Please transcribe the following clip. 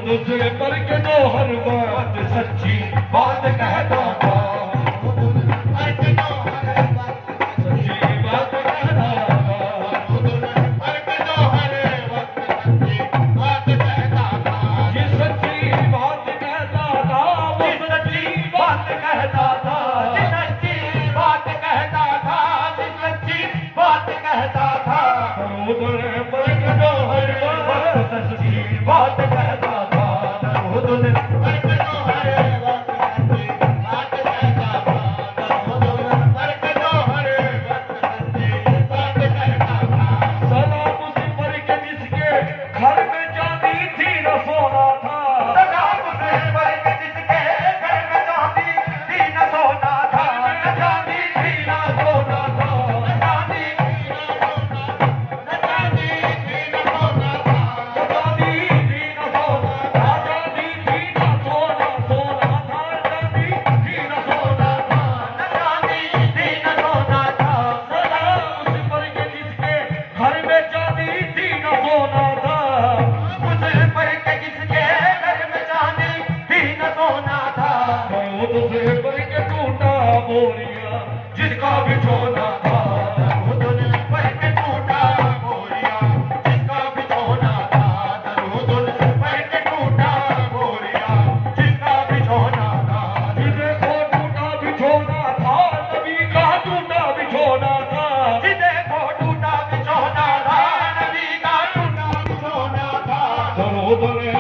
दूसरे पर के दो हर बात सच्ची बात कहता था। सच्ची बात कहता था। ये सच्ची बात कहता था। वो सच्ची बात कहता था। सच्ची बात कहता था। सच्ची बात कहता था। दूसरे पर के दो हर बात सच्ची बात कहता था। सलाम उस पर के जिसके घर में चांदी थी न सोना था। सलाम उस पर के जिसके घर में चांदी थी न सोना था। चांदी थी न सोना था। चांदी थी न सोना था। चांदी थी न सोना था। चांदी थी न सोना था। चांदी थी न सोना सोना था। चांदी थी न सोना था। चांदी थी न सोना था। सलाम उस पर के जिसके घर में चांदी थी न सोना था। उस पर के जिसके घर में चांदी थी न सोना था। वो दूसरे पर के टूटा बोरिया जिसका बिछोना था। पर के टूटा बोरिया जिसका बिछोना था। पर के टूटा बोरिया जिसका बिछोना था। देखो टूटा बिछोना था। नबी का टूटा बिछोना था। देखो टूटा बिछोना था। नबी का टूटा बिछोना था। दरो दरे